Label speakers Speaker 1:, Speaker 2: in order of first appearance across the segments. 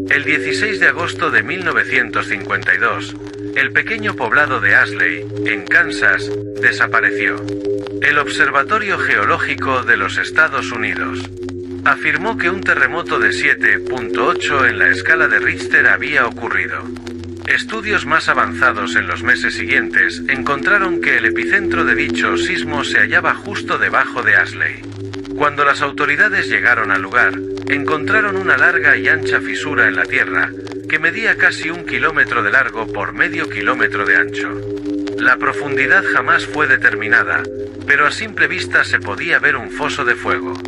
Speaker 1: El 16 de agosto de 1952, el pequeño poblado de Ashley, en Kansas, desapareció. El Observatorio Geológico de los Estados Unidos afirmó que un terremoto de 7.8 en la escala de Richter había ocurrido. Estudios más avanzados en los meses siguientes encontraron que el epicentro de dicho sismo se hallaba justo debajo de Ashley. Cuando las autoridades llegaron al lugar, encontraron una larga y ancha fisura en la tierra, que medía casi 1 kilómetro de largo por medio kilómetro de ancho. La profundidad jamás fue determinada, pero a simple vista se podía ver un foso de fuego.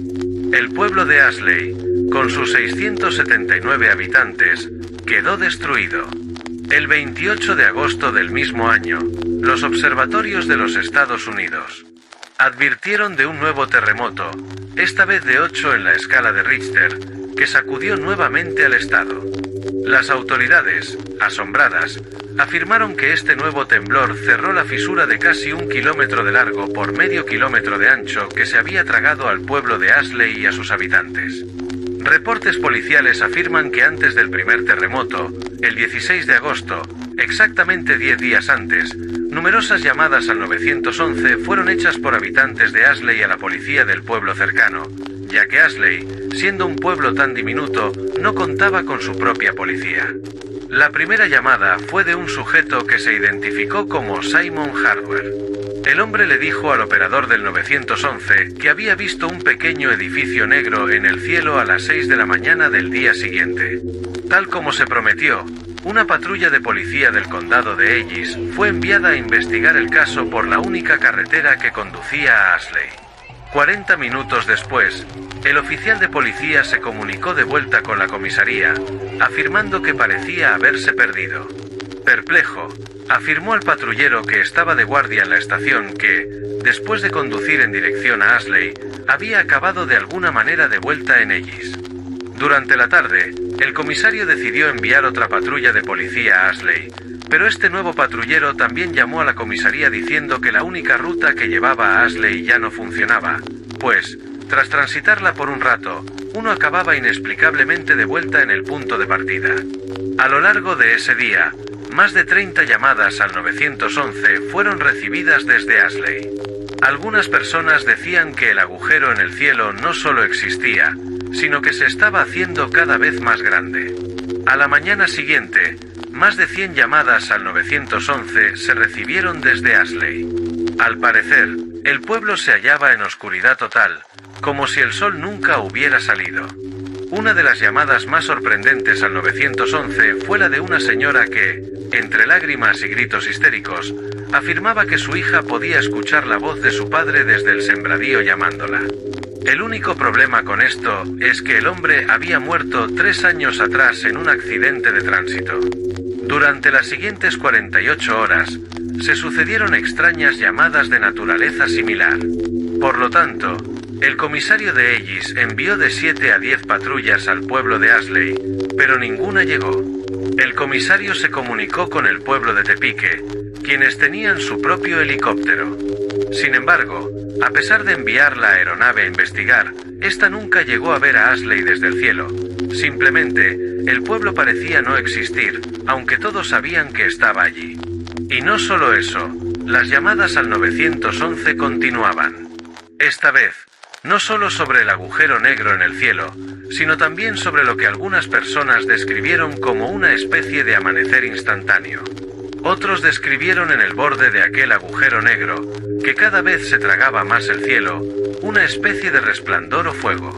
Speaker 1: El pueblo de Ashley, con sus 679 habitantes, quedó destruido. El 28 de agosto del mismo año, los observatorios de los Estados Unidos advirtieron de un nuevo terremoto, esta vez de 8 en la escala de Richter, que sacudió nuevamente al estado. Las autoridades, asombradas, afirmaron que este nuevo temblor cerró la fisura de casi 1 kilómetro de largo por medio kilómetro de ancho que se había tragado al pueblo de Ashley y a sus habitantes. Reportes policiales afirman que antes del primer terremoto, el 16 de agosto, exactamente 10 días antes, numerosas llamadas al 911 fueron hechas por habitantes de Ashley a la policía del pueblo cercano, ya que Ashley, siendo un pueblo tan diminuto, no contaba con su propia policía. La primera llamada fue de un sujeto que se identificó como Simon Hardware. El hombre le dijo al operador del 911 que había visto un pequeño edificio negro en el cielo a las 6 de la mañana del día siguiente. Tal como se prometió, una patrulla de policía del condado de Ellis fue enviada a investigar el caso por la única carretera que conducía a Ashley. 40 minutos después, el oficial de policía se comunicó de vuelta con la comisaría, afirmando que parecía haberse perdido. Perplejo, afirmó al patrullero que estaba de guardia en la estación que, después de conducir en dirección a Ashley, había acabado de alguna manera de vuelta en Ellis. Durante la tarde, el comisario decidió enviar otra patrulla de policía a Ashley, pero este nuevo patrullero también llamó a la comisaría diciendo que la única ruta que llevaba a Ashley ya no funcionaba, pues, tras transitarla por un rato, uno acababa inexplicablemente de vuelta en el punto de partida. A lo largo de ese día, más de 30 llamadas al 911 fueron recibidas desde Ashley. Algunas personas decían que el agujero en el cielo no solo existía, sino que se estaba haciendo cada vez más grande. A la mañana siguiente, más de 100 llamadas al 911 se recibieron desde Ashley. Al parecer, el pueblo se hallaba en oscuridad total, como si el sol nunca hubiera salido. Una de las llamadas más sorprendentes al 911 fue la de una señora que, entre lágrimas y gritos histéricos, afirmaba que su hija podía escuchar la voz de su padre desde el sembradío llamándola. El único problema con esto es que el hombre había muerto 3 años atrás en un accidente de tránsito. Durante las siguientes 48 horas, se sucedieron extrañas llamadas de naturaleza similar. Por lo tanto, el comisario de Ellis envió de 7 a 10 patrullas al pueblo de Ashley, pero ninguna llegó. El comisario se comunicó con el pueblo de Tepique, quienes tenían su propio helicóptero. Sin embargo, a pesar de enviar la aeronave a investigar, esta nunca llegó a ver a Ashley desde el cielo. Simplemente, el pueblo parecía no existir, aunque todos sabían que estaba allí. Y no solo eso, las llamadas al 911 continuaban. Esta vez, no solo sobre el agujero negro en el cielo, sino también sobre lo que algunas personas describieron como una especie de amanecer instantáneo. Otros describieron en el borde de aquel agujero negro, que cada vez se tragaba más el cielo, una especie de resplandor o fuego.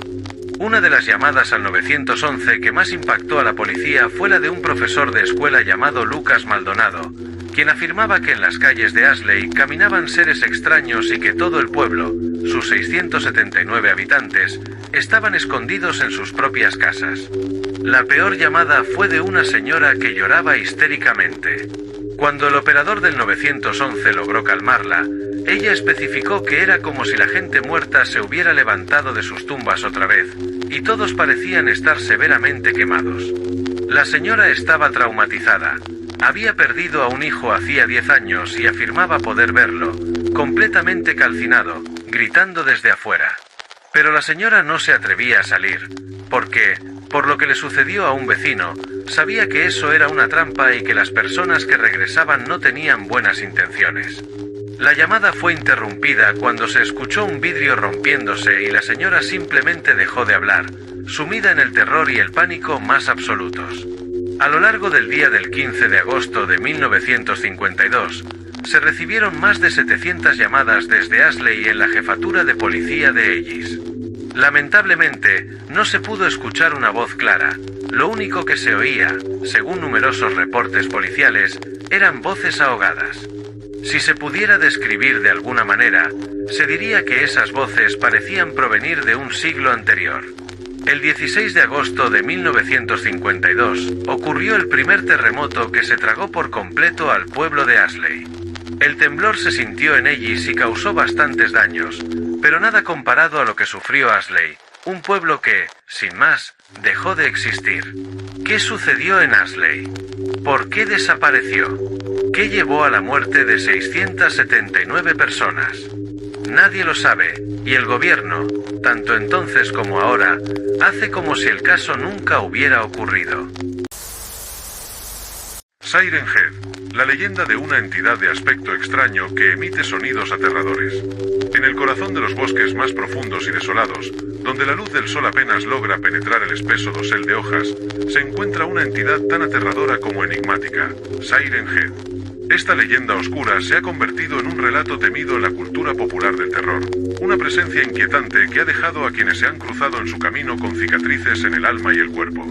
Speaker 1: Una de las llamadas al 911 que más impactó a la policía fue la de un profesor de escuela llamado Lucas Maldonado, quien afirmaba que en las calles de Ashley caminaban seres extraños y que todo el pueblo, sus 679 habitantes, estaban escondidos en sus propias casas. La peor llamada fue de una señora que lloraba histéricamente. Cuando el operador del 911 logró calmarla, ella especificó que era como si la gente muerta se hubiera levantado de sus tumbas otra vez, y todos parecían estar severamente quemados. La señora estaba traumatizada. Había perdido a un hijo hacía 10 años y afirmaba poder verlo, completamente calcinado, gritando desde afuera. Pero la señora no se atrevía a salir, porque, Por lo que le sucedió a un vecino, sabía que eso era una trampa y que las personas que regresaban no tenían buenas intenciones. La llamada fue interrumpida cuando se escuchó un vidrio rompiéndose y la señora simplemente dejó de hablar, sumida en el terror y el pánico más absolutos. A lo largo del día del 15 de agosto de 1952, se recibieron más de 700 llamadas desde Ashley en la jefatura de policía de Ellis. Lamentablemente, no se pudo escuchar una voz clara. Lo único que se oía, según numerosos reportes policiales, eran voces ahogadas. Si se pudiera describir de alguna manera, se diría que esas voces parecían provenir de un siglo anterior. El 16 de agosto de 1952 ocurrió el primer terremoto que se tragó por completo al pueblo de Ashley. El temblor se sintió en Ellis y causó bastantes daños, pero nada comparado a lo que sufrió Ashley, un pueblo que, sin más, dejó de existir. ¿Qué sucedió en Ashley? ¿Por qué desapareció? ¿Qué llevó a la muerte de 679 personas? Nadie lo sabe, y el gobierno, tanto entonces como ahora, hace como si el caso nunca hubiera ocurrido.
Speaker 2: Siren Head, la leyenda de una entidad de aspecto extraño que emite sonidos aterradores. En el corazón de los bosques más profundos y desolados, donde la luz del sol apenas logra penetrar el espeso dosel de hojas, se encuentra una entidad tan aterradora como enigmática, Siren Head. Esta leyenda oscura se ha convertido en un relato temido en la cultura popular del terror, una presencia inquietante que ha dejado a quienes se han cruzado en su camino con cicatrices en el alma y el cuerpo.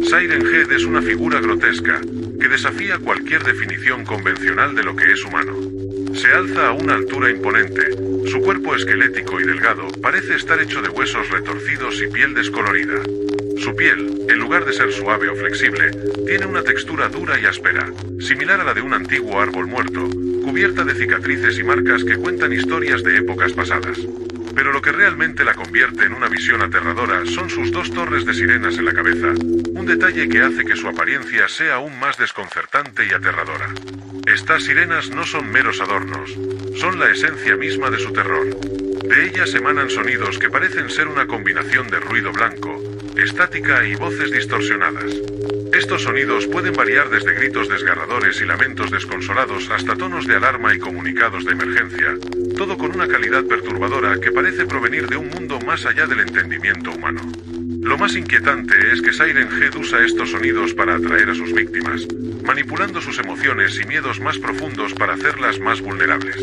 Speaker 2: Siren Head es una figura grotesca, que desafía cualquier definición convencional de lo que es humano. Se alza a una altura imponente, su cuerpo esquelético y delgado parece estar hecho de huesos retorcidos y piel descolorida. Su piel, en lugar de ser suave o flexible, tiene una textura dura y áspera, similar a la de un antiguo árbol muerto, cubierta de cicatrices y marcas que cuentan historias de épocas pasadas. Pero lo que realmente la convierte en una visión aterradora son sus dos torres de sirenas en la cabeza, un detalle que hace que su apariencia sea aún más desconcertante y aterradora. Estas sirenas no son meros adornos, son la esencia misma de su terror. De ellas emanan sonidos que parecen ser una combinación de ruido blanco, estática y voces distorsionadas. Estos sonidos pueden variar desde gritos desgarradores y lamentos desconsolados hasta tonos de alarma y comunicados de emergencia, todo con una calidad perturbadora que parece provenir de un mundo más allá del entendimiento humano. Lo más inquietante es que Siren Head usa estos sonidos para atraer a sus víctimas, manipulando sus emociones y miedos más profundos para hacerlas más vulnerables.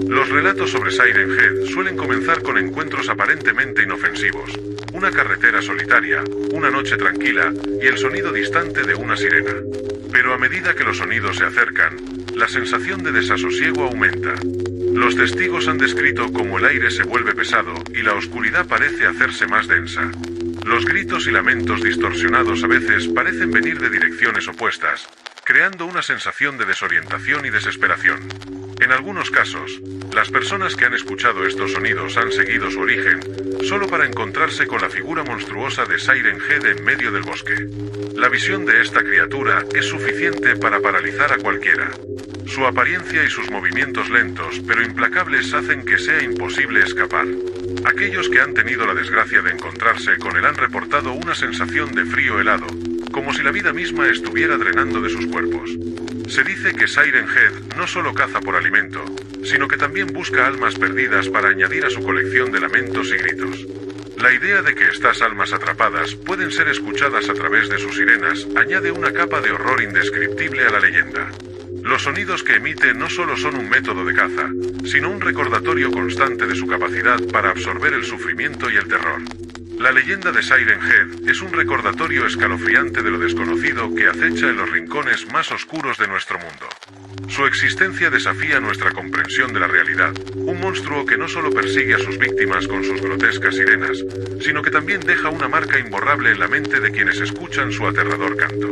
Speaker 2: Los relatos sobre Siren Head suelen comenzar con encuentros aparentemente inofensivos, una carretera solitaria, una noche tranquila y el sonido distante de una sirena. Pero a medida que los sonidos se acercan, la sensación de desasosiego aumenta. Los testigos han descrito cómo el aire se vuelve pesado y la oscuridad parece hacerse más densa. Los gritos y lamentos distorsionados a veces parecen venir de direcciones opuestas, creando una sensación de desorientación y desesperación. En algunos casos, las personas que han escuchado estos sonidos han seguido su origen, solo para encontrarse con la figura monstruosa de Siren Head en medio del bosque. La visión de esta criatura es suficiente para paralizar a cualquiera. Su apariencia y sus movimientos lentos pero implacables hacen que sea imposible escapar. Aquellos que han tenido la desgracia de encontrarse con él han reportado una sensación de frío helado, como si la vida misma estuviera drenando de sus cuerpos. Se dice que Siren Head no solo caza por alimento, sino que también busca almas perdidas para añadir a su colección de lamentos y gritos. La idea de que estas almas atrapadas pueden ser escuchadas a través de sus sirenas añade una capa de horror indescriptible a la leyenda. Los sonidos que emite no solo son un método de caza, sino un recordatorio constante de su capacidad para absorber el sufrimiento y el terror. La leyenda de Siren Head es un recordatorio escalofriante de lo desconocido que acecha en los rincones más oscuros de nuestro mundo. Su existencia desafía nuestra comprensión de la realidad, un monstruo que no solo persigue a sus víctimas con sus grotescas sirenas, sino que también deja una marca imborrable en la mente de quienes escuchan su aterrador canto.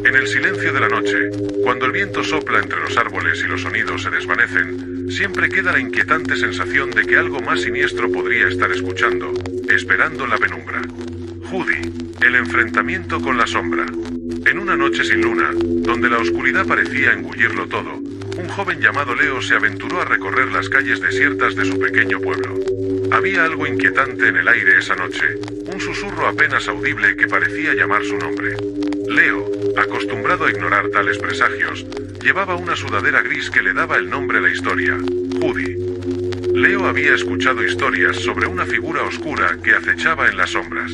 Speaker 2: En el silencio de la noche, cuando el viento sopla entre los árboles y los sonidos se desvanecen, siempre queda la inquietante sensación de que algo más siniestro podría estar escuchando, esperando la penumbra. Judy, el enfrentamiento con la sombra. En una noche sin luna, donde la oscuridad parecía engullirlo todo, un joven llamado Leo se aventuró a recorrer las calles desiertas de su pequeño pueblo. Había algo inquietante en el aire esa noche, un susurro apenas audible que parecía llamar su nombre. Leo, acostumbrado a ignorar tales presagios, llevaba una sudadera gris que le daba el nombre a la historia, Judy. Leo había escuchado historias sobre una figura oscura que acechaba en las sombras.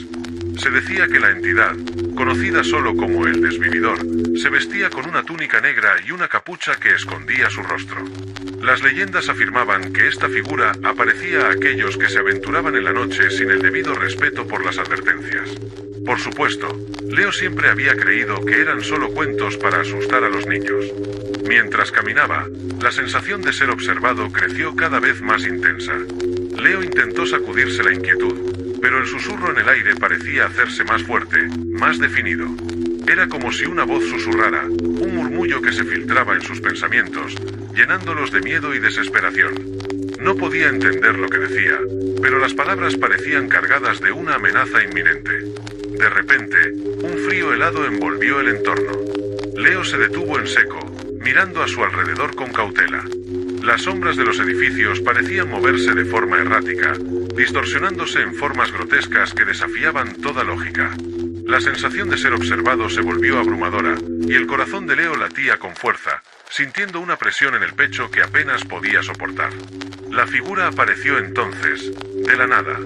Speaker 2: Se decía que la entidad, conocida solo como el Desvividor, se vestía con una túnica negra y una capucha que escondía su rostro. Las leyendas afirmaban que esta figura aparecía a aquellos que se aventuraban en la noche sin el debido respeto por las advertencias. Por supuesto, Leo siempre había creído que eran solo cuentos para asustar a los niños. Mientras caminaba, la sensación de ser observado creció cada vez más intensa. Leo intentó sacudirse la inquietud, pero el susurro en el aire parecía hacerse más fuerte, más definido. Era como si una voz susurrara, un murmullo que se filtraba en sus pensamientos, llenándolos de miedo y desesperación. No podía entender lo que decía, pero las palabras parecían cargadas de una amenaza inminente. De repente, un frío helado envolvió el entorno. Leo se detuvo en seco, mirando a su alrededor con cautela. Las sombras de los edificios parecían moverse de forma errática, distorsionándose en formas grotescas que desafiaban toda lógica. La sensación de ser observado se volvió abrumadora, y el corazón de Leo latía con fuerza, sintiendo una presión en el pecho que apenas podía soportar. La figura apareció entonces, de la nada.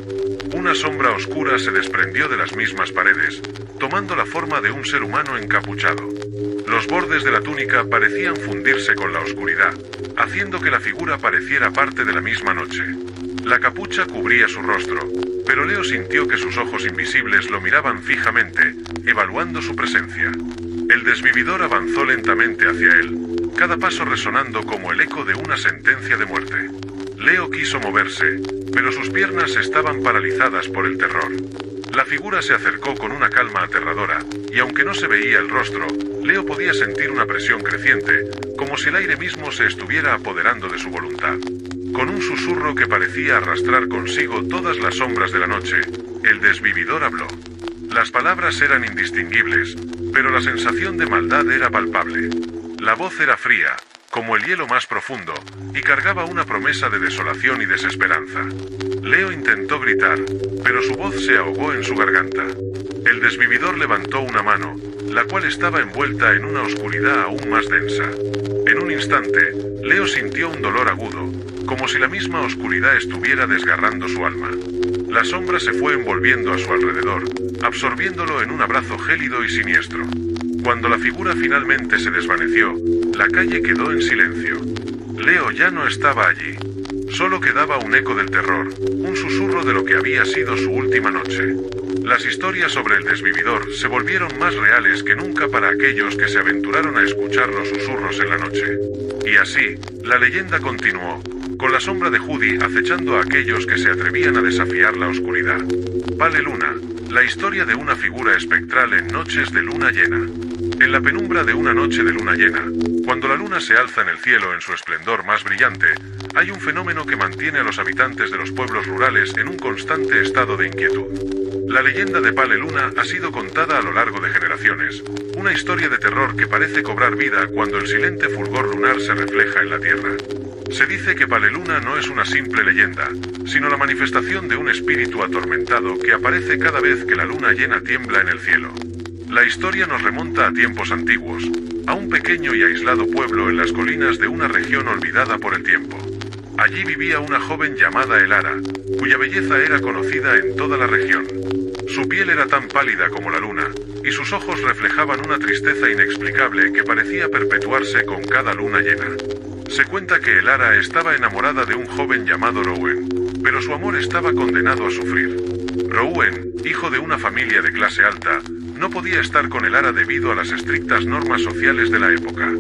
Speaker 2: Una sombra oscura se desprendió de las mismas paredes, tomando la forma de un ser humano encapuchado. Los bordes de la túnica parecían fundirse con la oscuridad, haciendo que la figura pareciera parte de la misma noche. La capucha cubría su rostro, pero Leo sintió que sus ojos invisibles lo miraban fijamente, evaluando su presencia. El Desvividor avanzó lentamente hacia él, cada paso resonando como el eco de una sentencia de muerte. Leo quiso moverse, pero sus piernas estaban paralizadas por el terror. La figura se acercó con una calma aterradora, y aunque no se veía el rostro, Leo podía sentir una presión creciente, como si el aire mismo se estuviera apoderando de su voluntad. Con un susurro que parecía arrastrar consigo todas las sombras de la noche, el Desvividor habló. Las palabras eran indistinguibles, pero la sensación de maldad era palpable. La voz era fría, como el hielo más profundo, y cargaba una promesa de desolación y desesperanza. Leo intentó gritar, pero su voz se ahogó en su garganta. El Desvividor levantó una mano, la cual estaba envuelta en una oscuridad aún más densa. En un instante, Leo sintió un dolor agudo, como si la misma oscuridad estuviera desgarrando su alma. La sombra se fue envolviendo a su alrededor, absorbiéndolo en un abrazo gélido y siniestro. Cuando la figura finalmente se desvaneció, la calle quedó en silencio. Leo ya no estaba allí. Solo quedaba un eco del terror, un susurro de lo que había sido su última noche. Las historias sobre el Desvividor se volvieron más reales que nunca para aquellos que se aventuraron a escuchar los susurros en la noche. Y así, la leyenda continuó, con la sombra de Judy acechando a aquellos que se atrevían a desafiar la oscuridad. Pale Luna, la historia de una figura espectral en noches de luna llena. En la penumbra de una noche de luna llena, cuando la luna se alza en el cielo en su esplendor más brillante, hay un fenómeno que mantiene a los habitantes de los pueblos rurales en un constante estado de inquietud. La leyenda de Pale Luna ha sido contada a lo largo de generaciones, una historia de terror que parece cobrar vida cuando el silente fulgor lunar se refleja en la tierra. Se dice que Pale Luna no es una simple leyenda, sino la manifestación de un espíritu atormentado que aparece cada vez que la luna llena tiembla en el cielo. La historia nos remonta a tiempos antiguos, a un pequeño y aislado pueblo en las colinas de una región olvidada por el tiempo. Allí vivía una joven llamada Elara, cuya belleza era conocida en toda la región. Su piel era tan pálida como la luna, y sus ojos reflejaban una tristeza inexplicable que parecía perpetuarse con cada luna llena. Se cuenta que Elara estaba enamorada de un joven llamado Rowan, pero su amor estaba condenado a sufrir. Rowan, hijo de una familia de clase alta, no podía estar con Elara debido a las estrictas normas sociales de la época.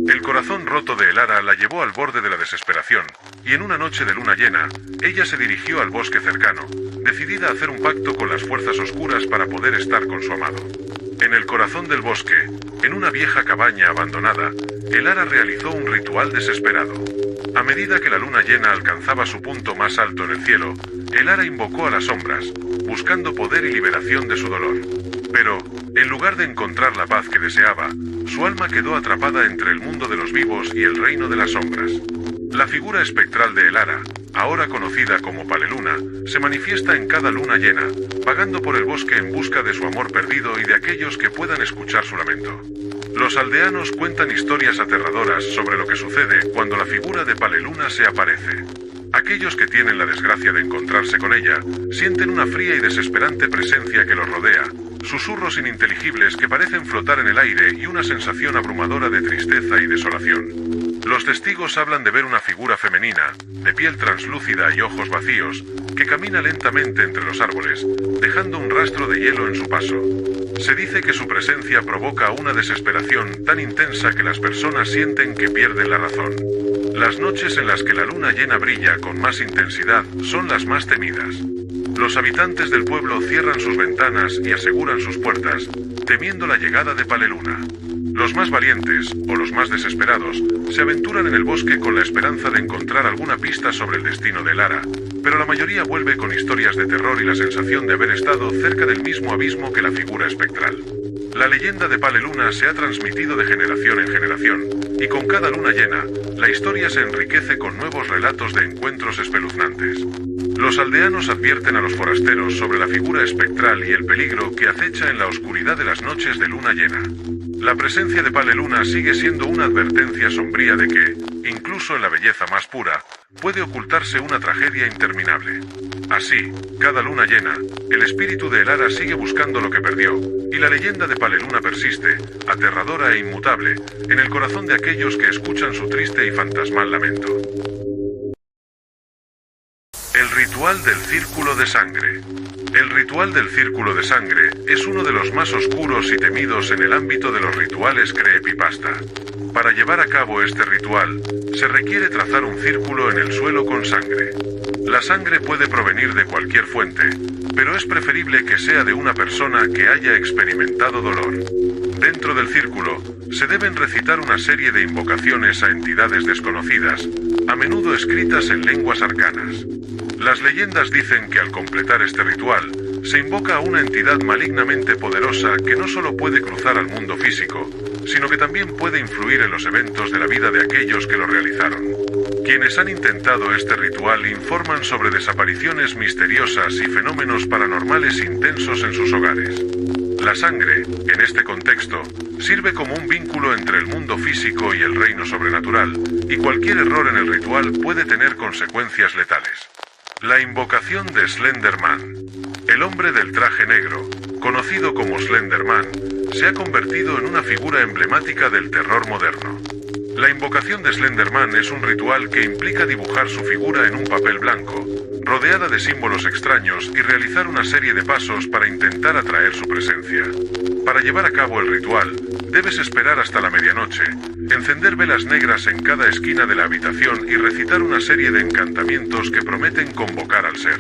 Speaker 2: El corazón roto de Elara la llevó al borde de la desesperación, y en una noche de luna llena, ella se dirigió al bosque cercano, decidida a hacer un pacto con las fuerzas oscuras para poder estar con su amado. En el corazón del bosque, en una vieja cabaña abandonada, Elara realizó un ritual desesperado. A medida que la luna llena alcanzaba su punto más alto en el cielo, Elara invocó a las sombras, buscando poder y liberación de su dolor. Pero, en lugar de encontrar la paz que deseaba, su alma quedó atrapada entre el mundo de los vivos y el reino de las sombras. La figura espectral de Elara, ahora conocida como Paleluna, se manifiesta en cada luna llena, vagando por el bosque en busca de su amor perdido y de aquellos que puedan escuchar su lamento. Los aldeanos cuentan historias aterradoras sobre lo que sucede cuando la figura de Paleluna se aparece. Aquellos que tienen la desgracia de encontrarse con ella, sienten una fría y desesperante presencia que los rodea, susurros ininteligibles que parecen flotar en el aire y una sensación abrumadora de tristeza y desolación. Los testigos hablan de ver una figura femenina, de piel translúcida y ojos vacíos, que camina lentamente entre los árboles, dejando un rastro de hielo en su paso. Se dice que su presencia provoca una desesperación tan intensa que las personas sienten que pierden la razón. Las noches en las que la luna llena brilla con más intensidad son las más temidas. Los habitantes del pueblo cierran sus ventanas y aseguran sus puertas, temiendo la llegada de Paleluna. Los más valientes, o los más desesperados, se aventuran en el bosque con la esperanza de encontrar alguna pista sobre el destino de Elara, pero la mayoría vuelve con historias de terror y la sensación de haber estado cerca del mismo abismo que la figura espectral. La leyenda de Paleluna se ha transmitido de generación en generación, y con cada luna llena, la historia se enriquece con nuevos relatos de encuentros espeluznantes. Los aldeanos advierten a los forasteros sobre la figura espectral y el peligro que acecha en la oscuridad de las noches de luna llena. La presencia de Paleluna sigue siendo una advertencia sombría de que, incluso en la belleza más pura, puede ocultarse una tragedia interminable. Así, cada luna llena, el espíritu de Elara sigue buscando lo que perdió, y la leyenda de Paleluna persiste, aterradora e inmutable, en el corazón de aquellos que escuchan su triste y fantasmal lamento. El ritual del círculo de sangre. El ritual del círculo de sangre es uno de los más oscuros y temidos en el ámbito de los rituales creepypasta. Para llevar a cabo este ritual, se requiere trazar un círculo en el suelo con sangre. La sangre puede provenir de cualquier fuente, pero es preferible que sea de una persona que haya experimentado dolor. Dentro del círculo, se deben recitar una serie de invocaciones a entidades desconocidas, a menudo escritas en lenguas arcanas. Las leyendas dicen que al completar este ritual, se invoca a una entidad malignamente poderosa que no solo puede cruzar al mundo físico, sino que también puede influir en los eventos de la vida de aquellos que lo realizaron. Quienes han intentado este ritual informan sobre desapariciones misteriosas y fenómenos paranormales intensos en sus hogares. La sangre, en este contexto, sirve como un vínculo entre el mundo físico y el reino sobrenatural, y cualquier error en el ritual puede tener consecuencias letales. La invocación de Slenderman. El hombre del traje negro, conocido como Slenderman, se ha convertido en una figura emblemática del terror moderno. La invocación de Slenderman es un ritual que implica dibujar su figura en un papel blanco, rodeada de símbolos extraños y realizar una serie de pasos para intentar atraer su presencia. Para llevar a cabo el ritual, debes esperar hasta la medianoche, encender velas negras en cada esquina de la habitación y recitar una serie de encantamientos que prometen convocar al ser.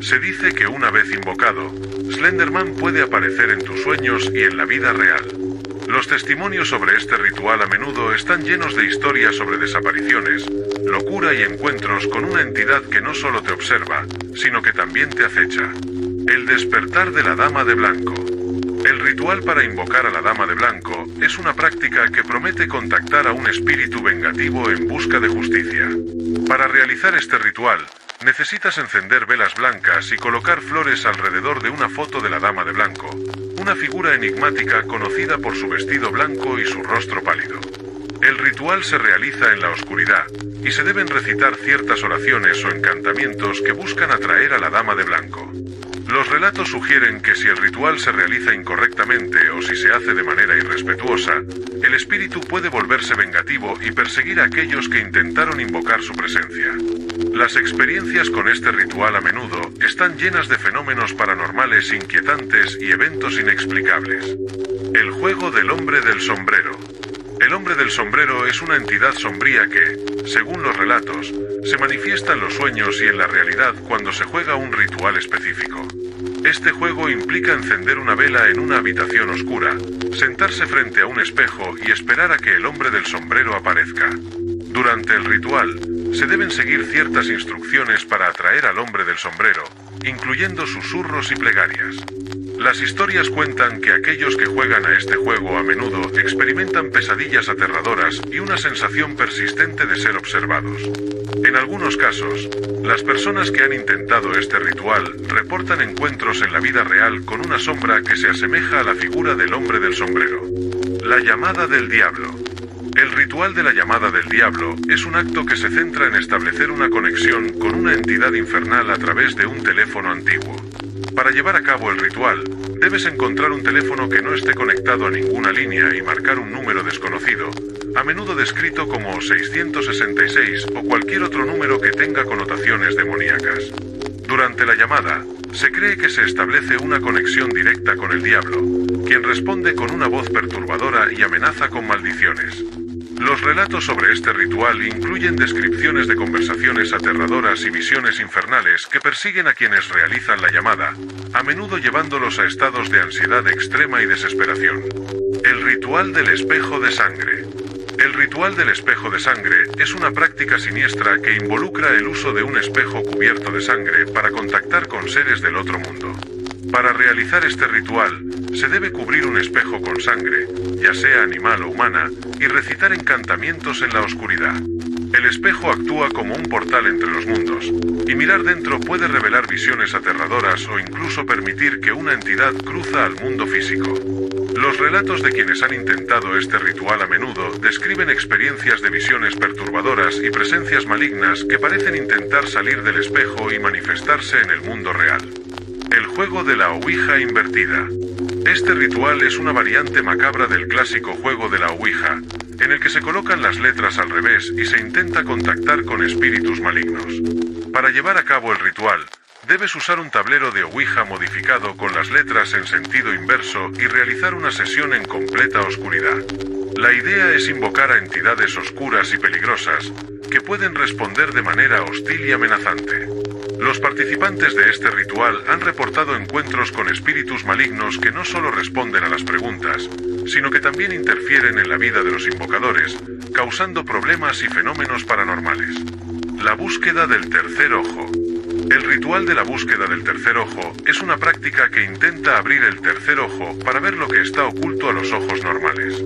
Speaker 2: Se dice que una vez invocado, Slenderman puede aparecer en tus sueños y en la vida real. Los testimonios sobre este ritual a menudo están llenos de historias sobre desapariciones, locura y encuentros con una entidad que no solo te observa, sino que también te acecha. El despertar de la Dama de Blanco. El ritual para invocar a la Dama de Blanco es una práctica que promete contactar a un espíritu vengativo en busca de justicia. Para realizar este ritual, necesitas encender velas blancas y colocar flores alrededor de una foto de la Dama de Blanco, una figura enigmática conocida por su vestido blanco y su rostro pálido. El ritual se realiza en la oscuridad, y se deben recitar ciertas oraciones o encantamientos que buscan atraer a la Dama de Blanco. Los relatos sugieren que si el ritual se realiza incorrectamente o si se hace de manera irrespetuosa, el espíritu puede volverse vengativo y perseguir a aquellos que intentaron invocar su presencia. Las experiencias con este ritual a menudo están llenas de fenómenos paranormales inquietantes y eventos inexplicables. El juego del hombre del sombrero. El hombre del sombrero es una entidad sombría que, según los relatos, se manifiesta en los sueños y en la realidad cuando se juega un ritual específico. Este juego implica encender una vela en una habitación oscura, sentarse frente a un espejo y esperar a que el hombre del sombrero aparezca. Durante el ritual, se deben seguir ciertas instrucciones para atraer al hombre del sombrero, incluyendo susurros y plegarias. Las historias cuentan que aquellos que juegan a este juego a menudo experimentan pesadillas aterradoras y una sensación persistente de ser observados. En algunos casos, las personas que han intentado este ritual reportan encuentros en la vida real con una sombra que se asemeja a la figura del hombre del sombrero. La llamada del diablo. El ritual de la llamada del diablo es un acto que se centra en establecer una conexión con una entidad infernal a través de un teléfono antiguo. Para llevar a cabo el ritual, debes encontrar un teléfono que no esté conectado a ninguna línea y marcar un número desconocido, a menudo descrito como 666 o cualquier otro número que tenga connotaciones demoníacas. Durante la llamada, se cree que se establece una conexión directa con el diablo, quien responde con una voz perturbadora y amenaza con maldiciones. Los relatos sobre este ritual incluyen descripciones de conversaciones aterradoras y visiones infernales que persiguen a quienes realizan la llamada, a menudo llevándolos a estados de ansiedad extrema y desesperación. El ritual del espejo de sangre. El ritual del espejo de sangre es una práctica siniestra que involucra el uso de un espejo cubierto de sangre para contactar con seres del otro mundo. Para realizar este ritual, se debe cubrir un espejo con sangre, ya sea animal o humana, y recitar encantamientos en la oscuridad. El espejo actúa como un portal entre los mundos, y mirar dentro puede revelar visiones aterradoras o incluso permitir que una entidad cruza al mundo físico. Los relatos de quienes han intentado este ritual a menudo describen experiencias de visiones perturbadoras y presencias malignas que parecen intentar salir del espejo y manifestarse en el mundo real. El juego de la Ouija invertida. Este ritual es una variante macabra del clásico juego de la Ouija, en el que se colocan las letras al revés y se intenta contactar con espíritus malignos. Para llevar a cabo el ritual, debes usar un tablero de Ouija modificado con las letras en sentido inverso y realizar una sesión en completa oscuridad. La idea es invocar a entidades oscuras y peligrosas, que pueden responder de manera hostil y amenazante. Los participantes de este ritual han reportado encuentros con espíritus malignos que no solo responden a las preguntas, sino que también interfieren en la vida de los invocadores, causando problemas y fenómenos paranormales. La búsqueda del tercer ojo. El ritual de la búsqueda del tercer ojo es una práctica que intenta abrir el tercer ojo para ver lo que está oculto a los ojos normales.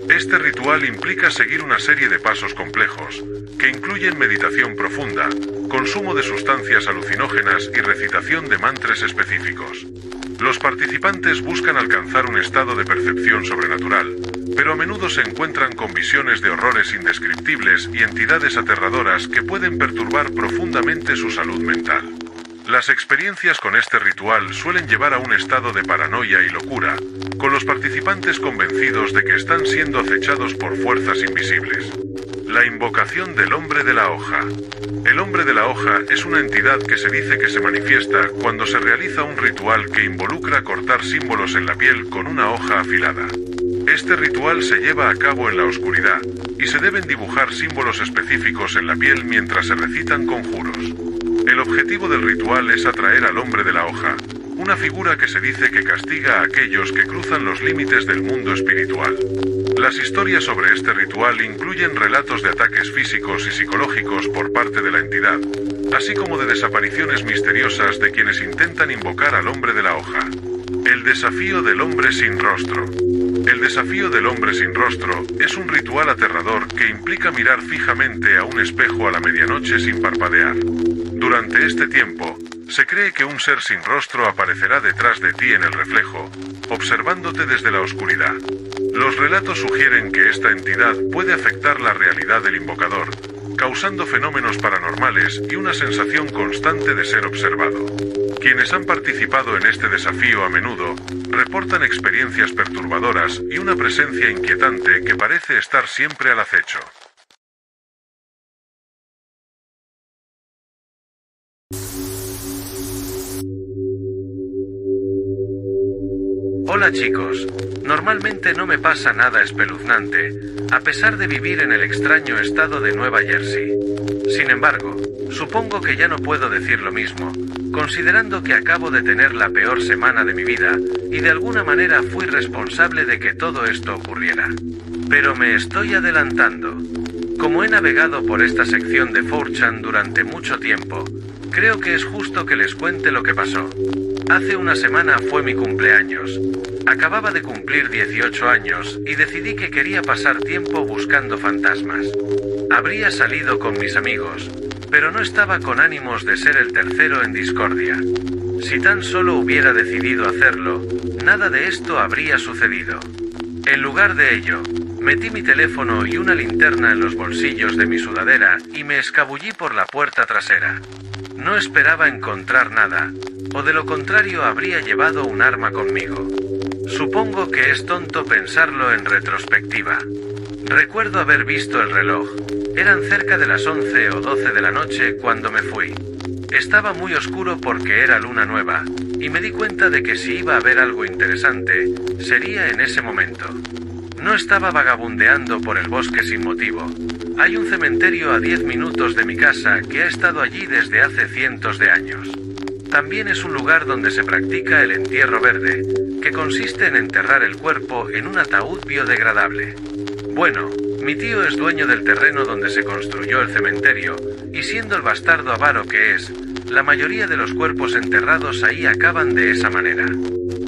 Speaker 2: Este ritual implica seguir una serie de pasos complejos, que incluyen meditación profunda, consumo de sustancias alucinógenas y recitación de mantras específicos. Los participantes buscan alcanzar un estado de percepción sobrenatural, pero a menudo se encuentran con visiones de horrores indescriptibles y entidades aterradoras que pueden perturbar profundamente su salud mental. Las experiencias con este ritual suelen llevar a un estado de paranoia y locura, con los participantes convencidos de que están siendo acechados por fuerzas invisibles. La invocación del hombre de la hoja. El hombre de la hoja es una entidad que se dice que se manifiesta cuando se realiza un ritual que involucra cortar símbolos en la piel con una hoja afilada. Este ritual se lleva a cabo en la oscuridad, y se deben dibujar símbolos específicos en la piel mientras se recitan conjuros. El objetivo del ritual es atraer al hombre de la hoja, una figura que se dice que castiga a aquellos que cruzan los límites del mundo espiritual. Las historias sobre este ritual incluyen relatos de ataques físicos y psicológicos por parte de la entidad, así como de desapariciones misteriosas de quienes intentan invocar al hombre de la hoja. El desafío del hombre sin rostro. El desafío del hombre sin rostro es un ritual aterrador que implica mirar fijamente a un espejo a la medianoche sin parpadear. Durante este tiempo, se cree que un ser sin rostro aparecerá detrás de ti en el reflejo, observándote desde la oscuridad. Los relatos sugieren que esta entidad puede afectar la realidad del invocador, causando fenómenos paranormales y una sensación constante de ser observado. Quienes han participado en este desafío a menudo reportan experiencias perturbadoras y una presencia inquietante que parece estar siempre al acecho.
Speaker 1: Hola chicos, normalmente no me pasa nada espeluznante, a pesar de vivir en el extraño estado de Nueva Jersey. Sin embargo, supongo que ya no puedo decir lo mismo, considerando que acabo de tener la peor semana de mi vida, y de alguna manera fui responsable de que todo esto ocurriera. Pero me estoy adelantando. Como he navegado por esta sección de 4chan durante mucho tiempo, creo que es justo que les cuente lo que pasó. Hace una semana fue mi cumpleaños. Acababa de cumplir 18 años y decidí que quería pasar tiempo buscando fantasmas. Habría salido con mis amigos, pero no estaba con ánimos de ser el tercero en discordia. Si tan solo hubiera decidido hacerlo, nada de esto habría sucedido. En lugar de ello, metí mi teléfono y una linterna en los bolsillos de mi sudadera y me escabullí por la puerta trasera. No esperaba encontrar nada, o de lo contrario habría llevado un arma conmigo. Supongo que es tonto pensarlo en retrospectiva. Recuerdo haber visto el reloj. Eran cerca de las 11 o 12 de la noche cuando me fui. Estaba muy oscuro porque era luna nueva, y me di cuenta de que si iba a haber algo interesante, sería en ese momento. No estaba vagabundeando por el bosque sin motivo. Hay un cementerio a 10 minutos de mi casa que ha estado allí desde hace cientos de años. También es un lugar donde se practica el entierro verde, que consiste en enterrar el cuerpo en un ataúd biodegradable. Bueno, mi tío es dueño del terreno donde se construyó el cementerio, y siendo el bastardo avaro que es, la mayoría de los cuerpos enterrados ahí acaban de esa manera.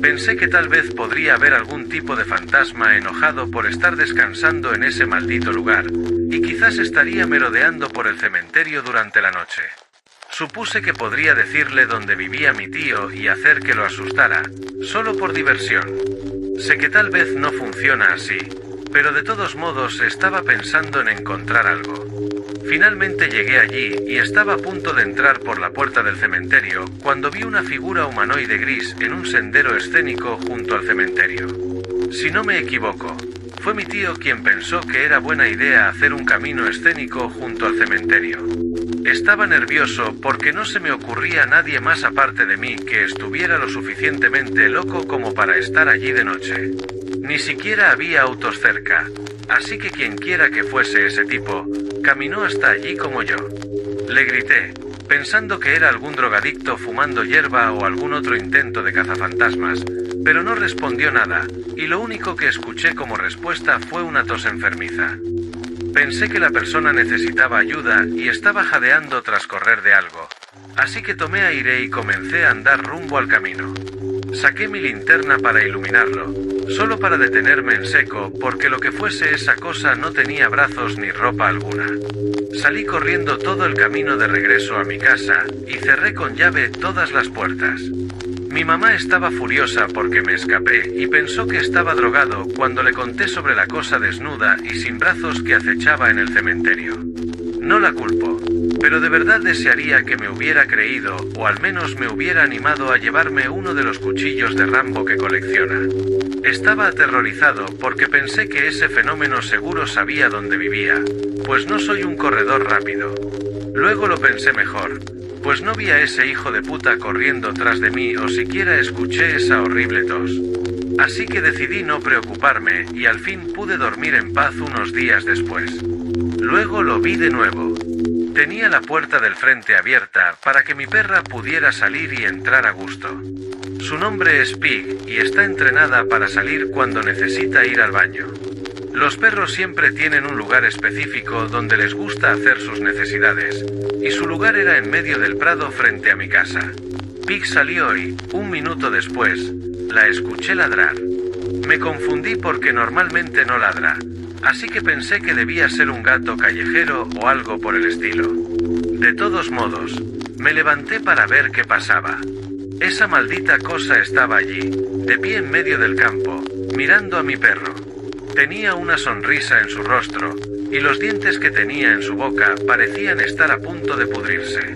Speaker 1: Pensé que tal vez podría haber algún tipo de fantasma enojado por estar descansando en ese maldito lugar, y quizás estaría merodeando por el cementerio durante la noche. Supuse que podría decirle dónde vivía mi tío y hacer que lo asustara, solo por diversión. Sé que tal vez no funciona así, pero de todos modos estaba pensando en encontrar algo. Finalmente llegué allí y estaba a punto de entrar por la puerta del cementerio cuando vi una figura humanoide gris en un sendero escénico junto al cementerio. Si no me equivoco, fue mi tío quien pensó que era buena idea hacer un camino escénico junto al cementerio. Estaba nervioso porque no se me ocurría nadie más aparte de mí que estuviera lo suficientemente loco como para estar allí de noche. Ni siquiera había autos cerca, así que quienquiera que fuese ese tipo, caminó hasta allí como yo. Le grité, pensando que era algún drogadicto fumando hierba o algún otro intento de cazafantasmas, pero no respondió nada, y lo único que escuché como respuesta fue una tos enfermiza. Pensé que la persona necesitaba ayuda y estaba jadeando tras correr de algo, así que tomé aire y comencé a andar rumbo al camino. Saqué mi linterna para iluminarlo, solo para detenerme en seco porque lo que fuese esa cosa no tenía brazos ni ropa alguna. Salí corriendo todo el camino de regreso a mi casa y cerré con llave todas las puertas. Mi mamá estaba furiosa porque me escapé y pensó que estaba drogado cuando le conté sobre la cosa desnuda y sin brazos que acechaba en el cementerio. No la culpo, pero de verdad desearía que me hubiera creído o al menos me hubiera animado a llevarme uno de los cuchillos de Rambo que colecciona. Estaba aterrorizado porque pensé que ese fenómeno seguro sabía dónde vivía, pues no soy un corredor rápido. Luego lo pensé mejor, pues no vi a ese hijo de puta corriendo tras de mí o siquiera escuché esa horrible tos. Así que decidí no preocuparme y al fin pude dormir en paz unos días después. Luego lo vi de nuevo. Tenía la puerta del frente abierta para que mi perra pudiera salir y entrar a gusto. Su nombre es Pig y está entrenada para salir cuando necesita ir al baño. Los perros siempre tienen un lugar específico donde les gusta hacer sus necesidades, y su lugar era en medio del prado frente a mi casa. Pig salió y, un minuto después, la escuché ladrar. Me confundí porque normalmente no ladra, así que pensé que debía ser un gato callejero o algo por el estilo. De todos modos, me levanté para ver qué pasaba. Esa maldita cosa estaba allí, de pie en medio del campo, mirando a mi perro. Tenía una sonrisa en su rostro, y los dientes que tenía en su boca parecían estar a punto de pudrirse.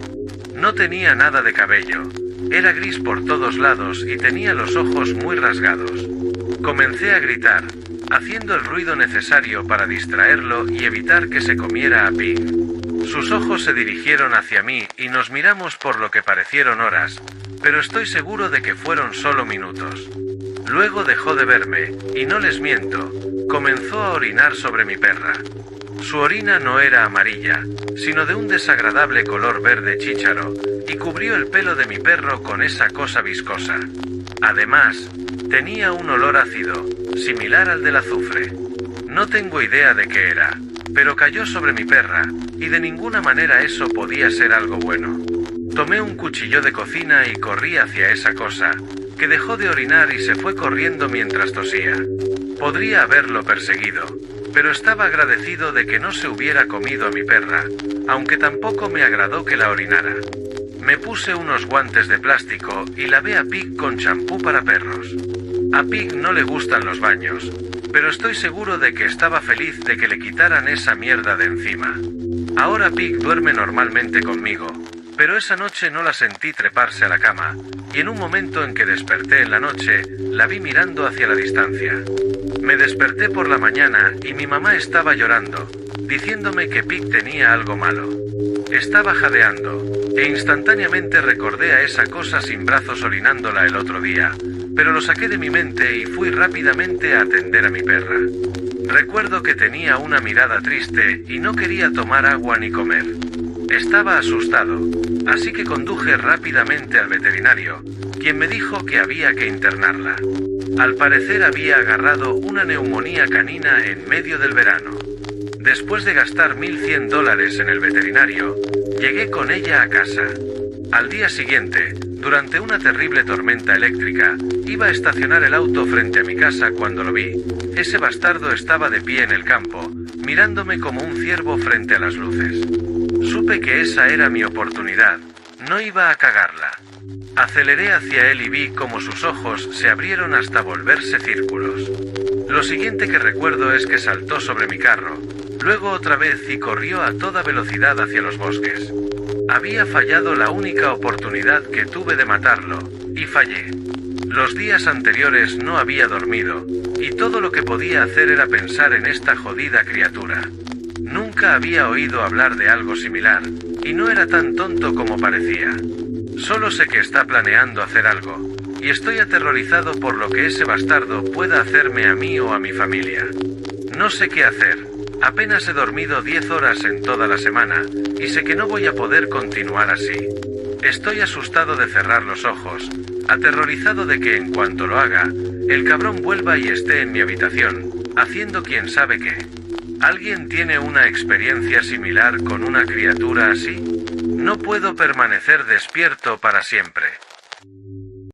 Speaker 1: No tenía nada de cabello, era gris por todos lados y tenía los ojos muy rasgados. Comencé a gritar, haciendo el ruido necesario para distraerlo y evitar que se comiera a Pig. Sus ojos se dirigieron hacia mí y nos miramos por lo que parecieron horas, pero estoy seguro de que fueron solo minutos. Luego dejó de verme, y no les miento, comenzó a orinar sobre mi perra. Su orina no era amarilla, sino de un desagradable color verde chícharo, y cubrió el pelo de mi perro con esa cosa viscosa. Además, tenía un olor ácido, similar al del azufre. No tengo idea de qué era, pero cayó sobre mi perra, y de ninguna manera eso podía ser algo bueno. Tomé un cuchillo de cocina y corrí hacia esa cosa, que dejó de orinar y se fue corriendo mientras tosía. Podría haberlo perseguido, pero estaba agradecido de que no se hubiera comido a mi perra, aunque tampoco me agradó que la orinara. Me puse unos guantes de plástico y lavé a Pig con champú para perros. A Pig no le gustan los baños, pero estoy seguro de que estaba feliz de que le quitaran esa mierda de encima. Ahora Pig duerme normalmente conmigo, pero esa noche no la sentí treparse a la cama, y en un momento en que desperté en la noche, la vi mirando hacia la distancia. Me desperté por la mañana y mi mamá estaba llorando, diciéndome que Pig tenía algo malo. Estaba jadeando, e instantáneamente recordé a esa cosa sin brazos orinándola el otro día, pero lo saqué de mi mente y fui rápidamente a atender a mi perra. Recuerdo que tenía una mirada triste y no quería tomar agua ni comer. Estaba asustado, así que conduje rápidamente al veterinario, quien me dijo que había que internarla. Al parecer había agarrado una neumonía canina en medio del verano. Después de gastar $1.100 en el veterinario, llegué con ella a casa. Al día siguiente, durante una terrible tormenta eléctrica, iba a estacionar el auto frente a mi casa cuando lo vi. Ese bastardo estaba de pie en el campo, mirándome como un ciervo frente a las luces. Supe que esa era mi oportunidad, no iba a cagarla. Aceleré hacia él y vi como sus ojos se abrieron hasta volverse círculos. Lo siguiente que recuerdo es que saltó sobre mi carro, luego otra vez y corrió a toda velocidad hacia los bosques. Había fallado la única oportunidad que tuve de matarlo, y fallé. Los días anteriores no había dormido, y todo lo que podía hacer era pensar en esta jodida criatura. Nunca había oído hablar de algo similar, y no era tan tonto como parecía. Solo sé que está planeando hacer algo, y estoy aterrorizado por lo que ese bastardo pueda hacerme a mí o a mi familia. No sé qué hacer. Apenas he dormido 10 horas en toda la semana, y sé que no voy a poder continuar así. Estoy asustado de cerrar los ojos, aterrorizado de que en cuanto lo haga, el cabrón vuelva y esté en mi habitación, haciendo quién sabe qué. ¿Alguien tiene una experiencia similar con una criatura así? No puedo permanecer despierto para siempre.